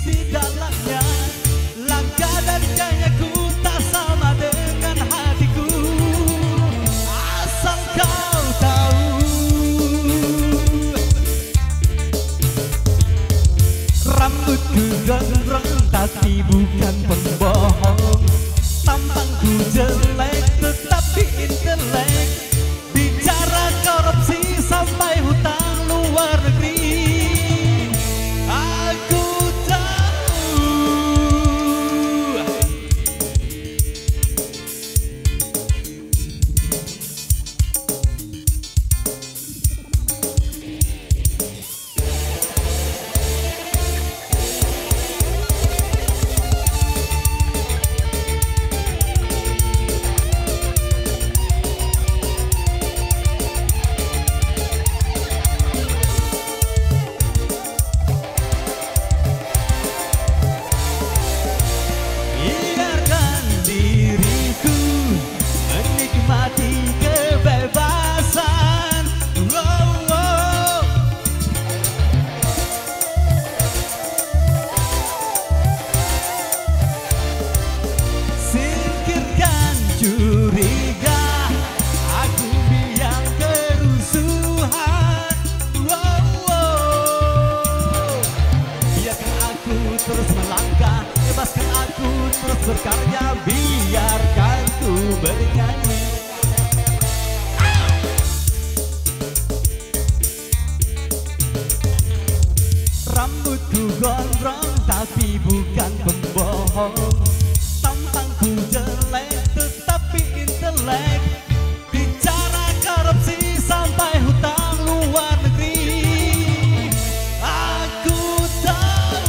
di dalamnya. Langkah dan gayaku tak sama dengan hatiku, asal kau tahu. Rambutku gondrong tapi bukan pembohong, tampangku jelek tetapi intelek. Bicara korupsi sampai hutang luar negeri, aku tahu. Biarkan diriku menikmati kebebasan. Oh, oh. Singkirkan curiga, aku biang kerusuhan. Oh, oh. Biarkan aku terus melangkah, bebaskan aku terus berkarya, biarkan ku bernyanyi. Rambutku gondrong tapi bukan pembohong, tampangku jelek tetapi intelek. Bicara korupsi sampai hutang luar negeri, aku tahu.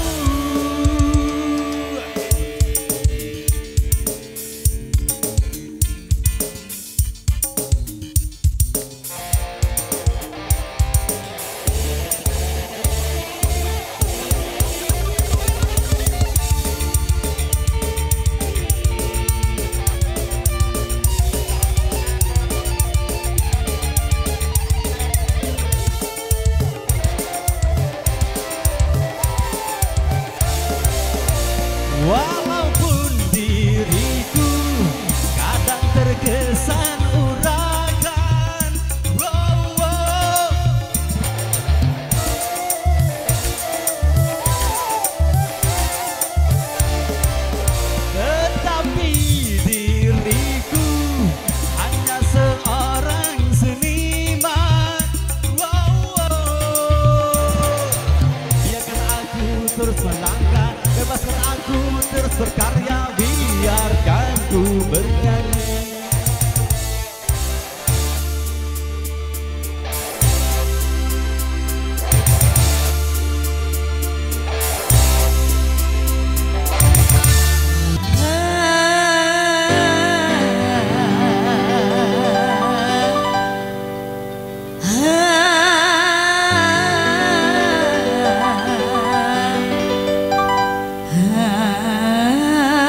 Walaupun diriku kadang terkesan uragan, oh, oh. Tetapi diriku hanya seorang seniman, oh, oh. Biarkan aku terus melangkah, bebaskan aku terus berkarya, biarkan ku bernyanyi. Ah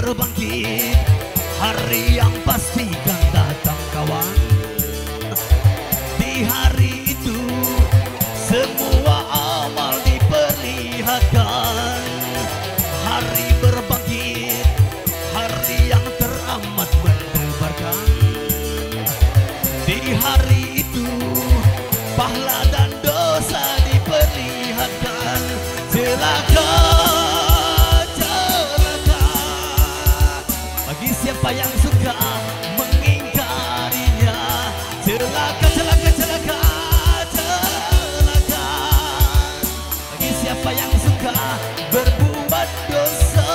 berbangkit, hari yang pasti kan datang kawan. Di hari itu semua amal diperlihatkan. Hari berbangkit, hari yang teramat mendebarkan. Di hari itu pahala dan dosa diperlihatkan. Celaka, celaka bagi siapa yang suka mengingkarinya. Celaka, celaka, celaka, celaka bagi siapa yang suka berbuat dosa.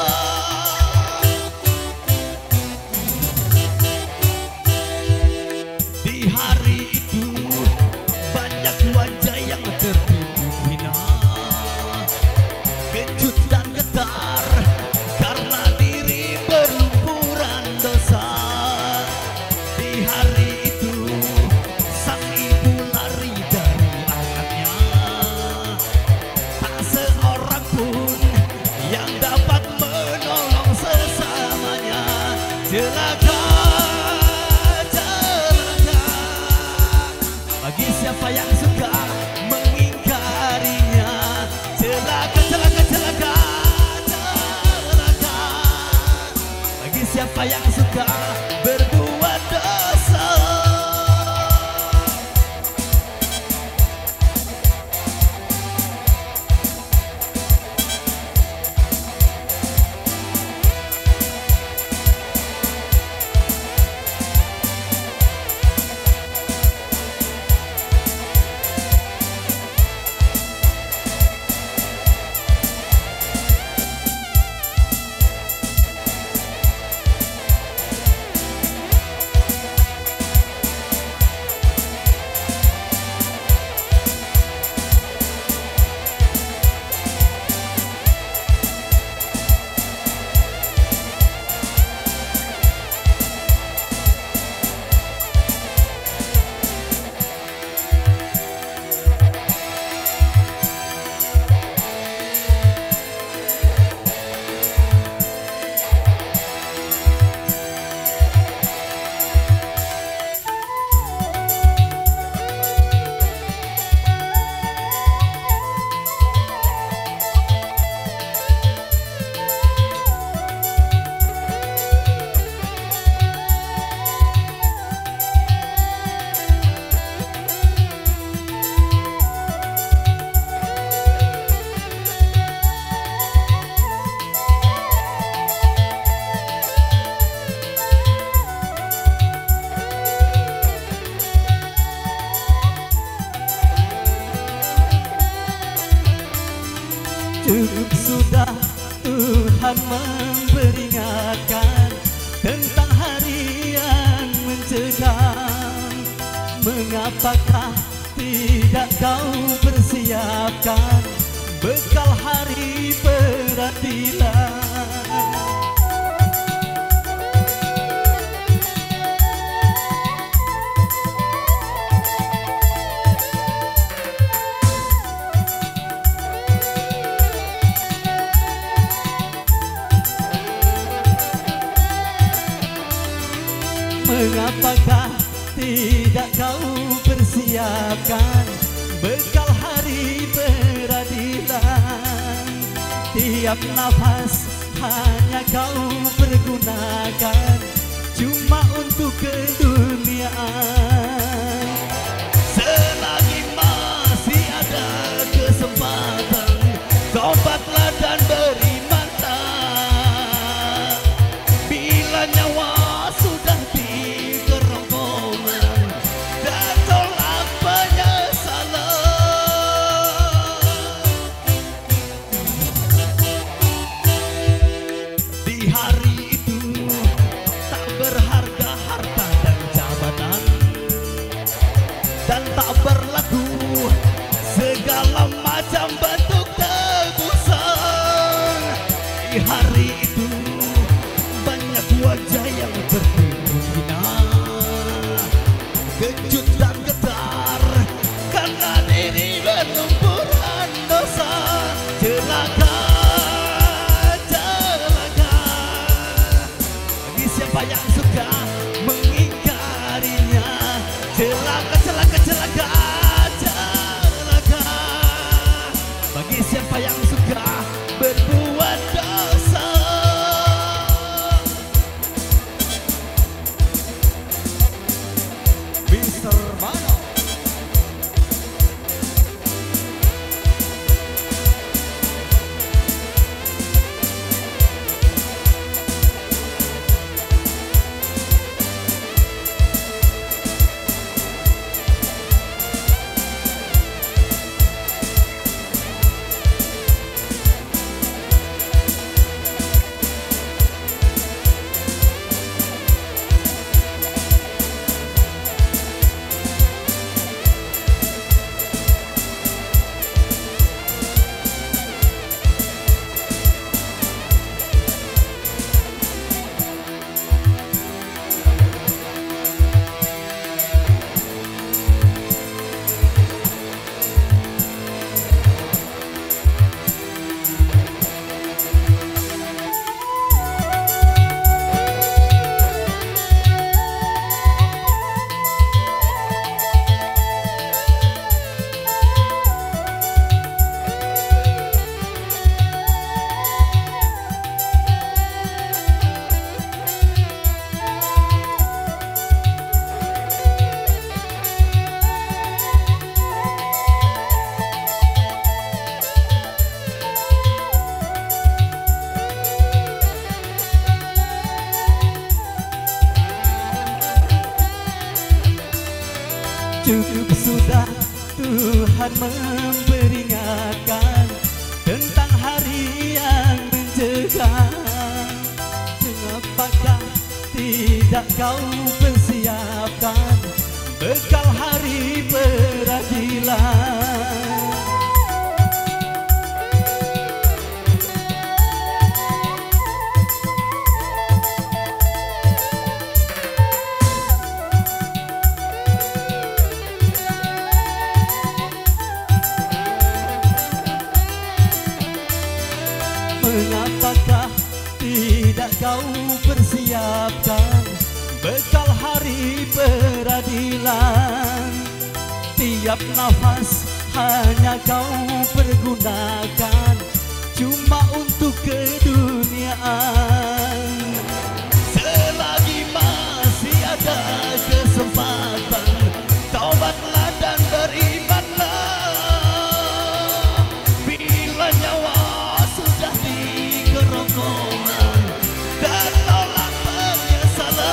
Di hari itu banyak wajah yang tertutup hina, kecut dan getar karena diri berlumpuran dosa. Di hari itu sang ibu lari dari anaknya, tak seorang pun yang dapat menolong sesamanya. Celaka, celaka bagi siapa yang suka mengingkarinya. Celaka, celaka, celaka, celaka bagi siapa yang suka berbuat dosa. Cukup sudah Tuhan memperingatkan tentang hari yang mencekam. Mengapakah tidak kau persiapkan bekal hari peradilan? Mengapakah tidak kau persiapkan bekal hari peradilan? Tiap nafas hanya kau pergunakan cuma untuk keduniaan. Selagi masih ada kesempatan, tobatlah dan beri mata. Bila nyawa sudah di kerongkongan dan tolak penyesalan. Di hari itu tak berharga harta dan jabatan, siapa yang suka mengingkarinya. Celaka, celaka, celaka, celaka. Bagi siapa yang suka berbuat dosa. Mr. Mano. Cukup sudah Tuhan memperingatkan tentang hari yang mencekam. Mengapakah tidak kau persiapkan bekal hari peradilan? Mengapakah tidak kau persiapkan bekal hari peradilan? Tiap nafas hanya kau pergunakan cuma untuk keduniaan. Selagi masih ada kesempatan, taubatlah dan berimanlah. Bila nyawa dan tolak penyesalan.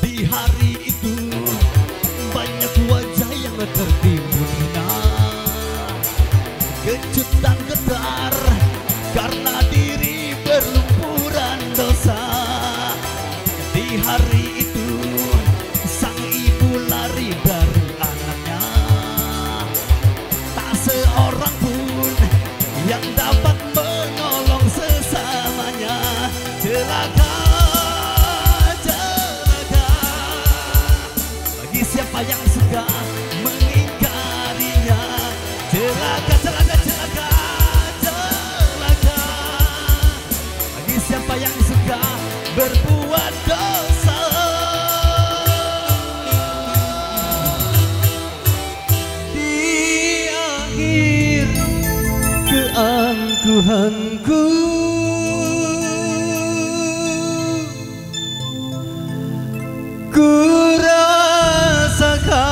Di hari itu banyak wajah yang tertimbun hina, kecut dan getar karena diri berlumpuran dosa. Di hari itu sang ibu lari dari anaknya, seorang pun yang dapat menolong sesamanya. Celaka, celaka. Bagi siapa yang suka mengingkarinya. Celaka, celaka, celaka, celaka. Bagi siapa yang suka berbuat dosa. Keangkuhanku ku rasakan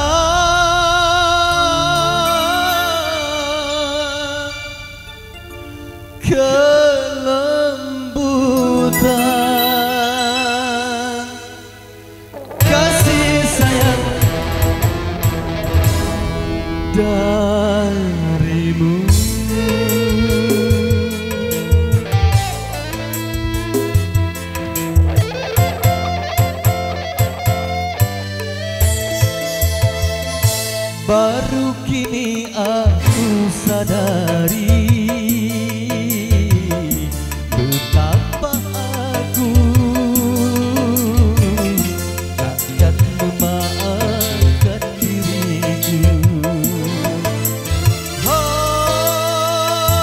kelembutan kasih sayang darimu. Baru kini aku sadari betapa aku takkan memaafkan diriku. Oh,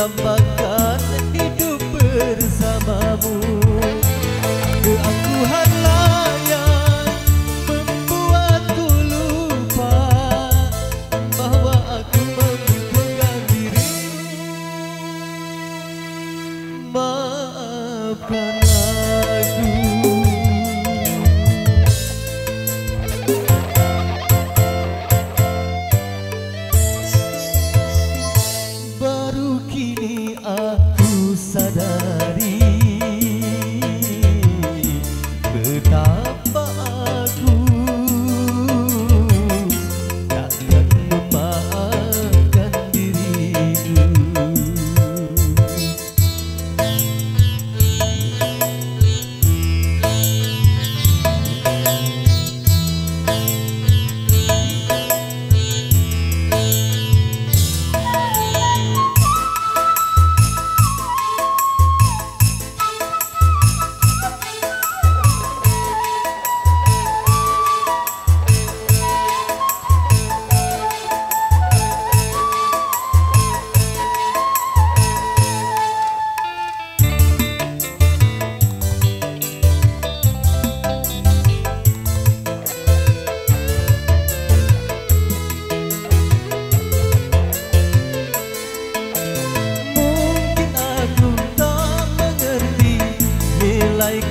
mendambakan hidup bersamamu. Keangkuhanlah yang membuatku lupa bahwa aku membutuhkan dirimu. Maafkan aku. Baru kini aku sadari betapa aku takkan memaafkan dirimu.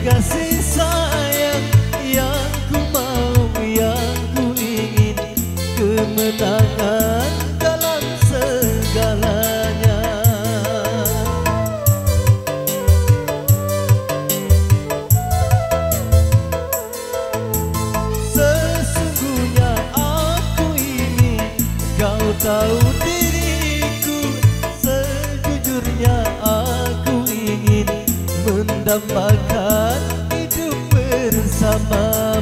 Kasih sayang yang ku mau, yang ku ingin, kemenangan dalam segalanya. Sesungguhnya aku ini, kau tahu diriku, sejujurnya aku ingin mendambakan hidup bersama.